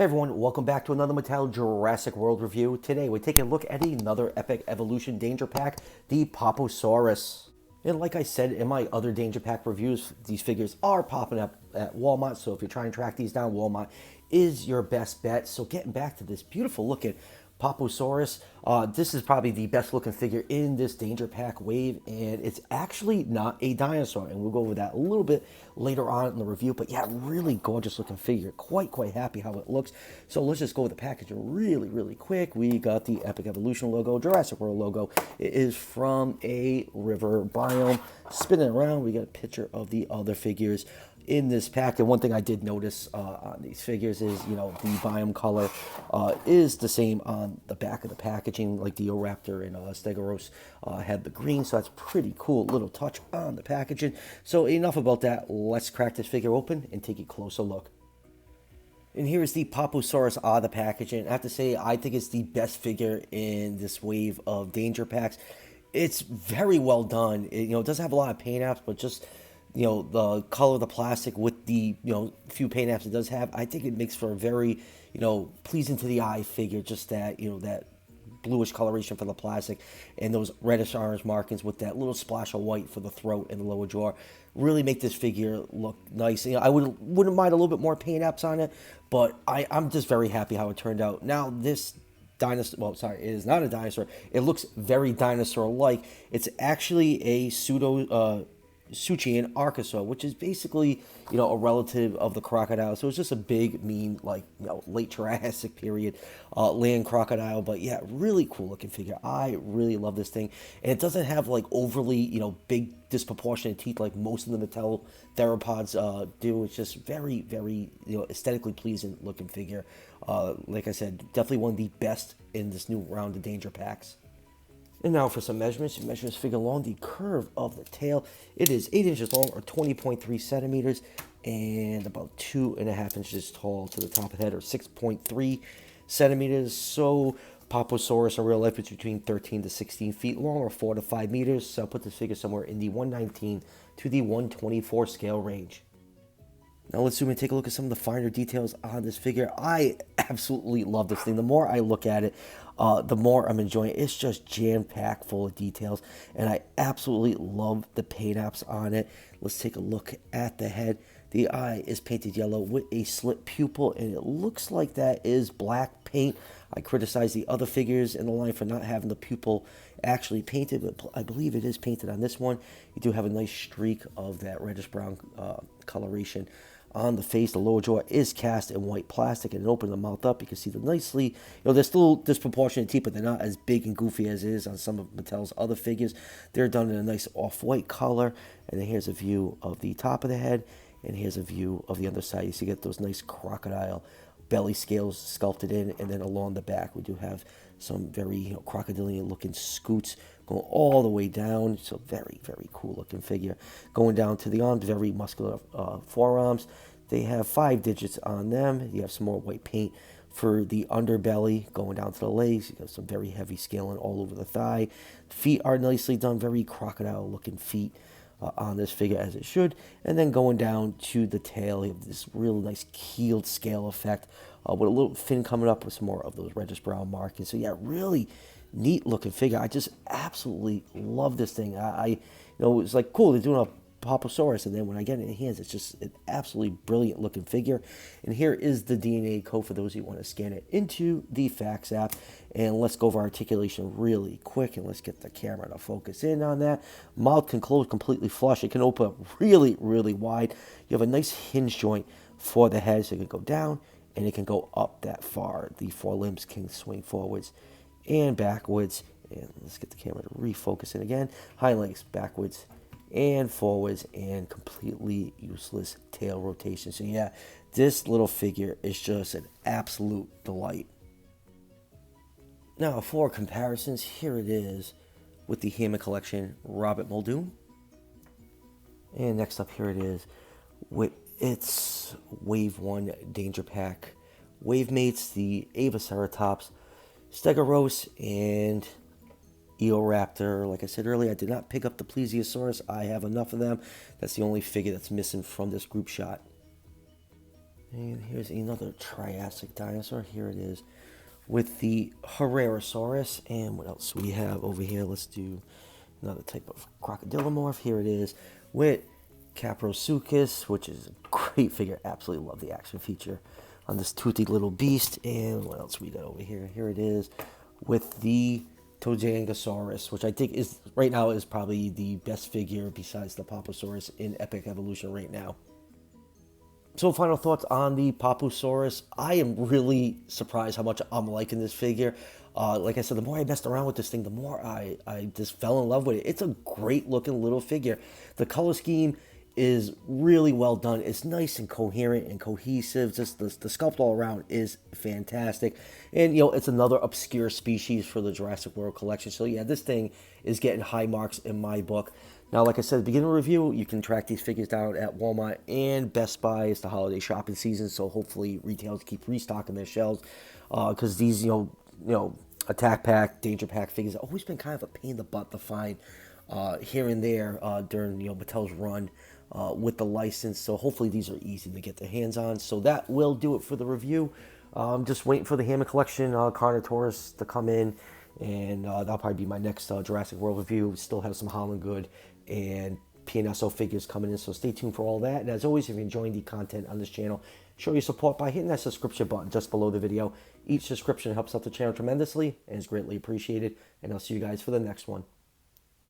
Hey everyone, welcome back to another Mattel Jurassic World review. Today we're taking a look at another epic evolution danger pack, the Poposaurus. And like I said in my other danger pack reviews, these figures are popping up at Walmart, so if you're trying to track these down, Walmart is your best bet. So getting back to this beautiful looking Poposaurus. This is probably the best looking figure in this danger pack wave, and it's actually not a dinosaur, and we'll go over that a little bit later on in the review. But yeah, really gorgeous looking figure. Quite happy how it looks. So let's just go with the packaging really quick. We got the Epic Evolution logo, Jurassic World logo. It is from a river biome. Spinning around, we got a picture of the other figures in this pack. And one thing I did notice on these figures is, the biome color is the same on the back of the packaging, like the Raptor and Stegosaurus had the green, so that's pretty cool little touch on the packaging. So enough about that, let's crack this figure open and take a closer look. And here is the Poposaurus out of the packaging. I have to say, I think it's the best figure in this wave of danger packs. It's very well done. It doesn't have a lot of paint apps, but just the color of the plastic with the few paint apps it does have, I think it makes for a very pleasing to the eye figure. Just that that bluish coloration for the plastic and those reddish orange markings with that little splash of white for the throat and the lower jaw really make this figure look nice. I wouldn't mind a little bit more paint apps on it, but I'm just very happy how it turned out. Now this dinosaur, well, sorry, it is not a dinosaur. It looks very dinosaur-like. It's actually a pseudo Suchian archosaur, which is basically a relative of the crocodile. So it's just a big, mean, like late Triassic period land crocodile. But yeah, really cool looking figure. I really love this thing, and it doesn't have like overly big disproportionate teeth like most of the Mattel theropods do. It's just very aesthetically pleasing looking figure. Like I said, definitely one of the best in this new round of danger packs. And now for some measurements. You measure this figure along the curve of the tail. It is 8 inches long, or 20.3 centimeters, and about 2.5 inches tall to the top of the head, or 6.3 centimeters. So Poposaurus in real life is between 13 to 16 feet long, or 4 to 5 meters. So I'll put this figure somewhere in the 119 to the 124 scale range. Now let's zoom in and take a look at some of the finer details on this figure. I absolutely love this thing. The more I look at it, the more I'm enjoying it. It's just jam-packed full of details, and I absolutely love the paint apps on it. Let's take a look at the head. The eye is painted yellow with a slit pupil, and it looks like that is black paint. I criticize the other figures in the line for not having the pupil actually painted, but I believe it is painted on this one. You do have a nice streak of that reddish-brown coloration on the face. The lower jaw is cast in white plastic, and open the mouth up. You can see the nicely, they're still disproportionate teeth, but they're not as big and goofy as it is on some of Mattel's other figures. They're done in a nice off-white color. And then here's a view of the top of the head, and here's a view of the underside. You see, you get those nice crocodile belly scales sculpted in, and then along the back we do have some very crocodilian looking scoots going all the way down. So very cool looking figure. Going down to the arms, very muscular forearms. They have 5 digits on them. You have some more white paint for the underbelly. Going down to the legs, you got some very heavy scaling all over the thigh. Feet are nicely done, very crocodile looking feet on this figure, as it should. And then going down to the tail, you have this real nice keeled scale effect with a little fin coming up with some more of those reddish brown markings. So yeah, really neat looking figure. I just absolutely love this thing. It's like cool, they're doing a Poposaurus, and then when I get it in the hands, it's just an absolutely brilliant looking figure. And here is the DNA code for those who want to scan it into the Facts app. And let's go over articulation really quick, and let's get the camera to focus in on that. Mouth can close completely flush. It can open up really wide. You have a nice hinge joint for the head, so it can go down and it can go up that far. The forelimbs can swing forwards and backwards. And let's get the camera to refocus in again. Hind legs backwards and forwards, and completely useless tail rotation. So yeah, this little figure is just an absolute delight. Now for comparisons, here it is with the Hammond Collection Robert Muldoon. And next up, here it is with its Wave 1 Danger Pack Wave Mates, the Avaceratops, Stegosaurus, and Eoraptor. Like I said earlier, I did not pick up the Plesiosaurus. I have enough of them. That's the only figure that's missing from this group shot. And here's another Triassic dinosaur. Here it is with the Herrerasaurus. And what else we have over here? Let's do another type of crocodilomorph. Here it is with Caprosuchus, which is a great figure. Absolutely love the action feature on this toothy little beast. And what else we got over here? Here it is with the Tojangasaurus, which I think is right now is probably the best figure besides the Poposaurus in Epic Evolution right now. So final thoughts on the Poposaurus. I am really surprised how much I'm liking this figure. Like I said, the more I messed around with this thing, the more I just fell in love with it. It's a great looking little figure. The color scheme is really well done. It's nice and coherent and cohesive. Just the sculpt all around is fantastic. And, you know, it's another obscure species for the Jurassic World collection. So, yeah, this thing is getting high marks in my book. Now, like I said at the beginning of the review, you can track these figures down at Walmart and Best Buy. It's the holiday shopping season, so hopefully retailers keep restocking their shelves because these, you know, attack pack, danger pack figures have always been kind of a pain in the butt to find here and there during, you know, Mattel's run with the license. So hopefully these are easy to get their hands on. So that will do it for the review. I'm just waiting for the Hammond Collection Carnotaurus to come in, and that'll probably be my next Jurassic World review. We still have some Holland Good and PNSO figures coming in, so stay tuned for all that. And as always, if you're enjoying the content on this channel, show your support by hitting that subscription button just below the video. Each subscription helps out the channel tremendously and is greatly appreciated. And I'll see you guys for the next one.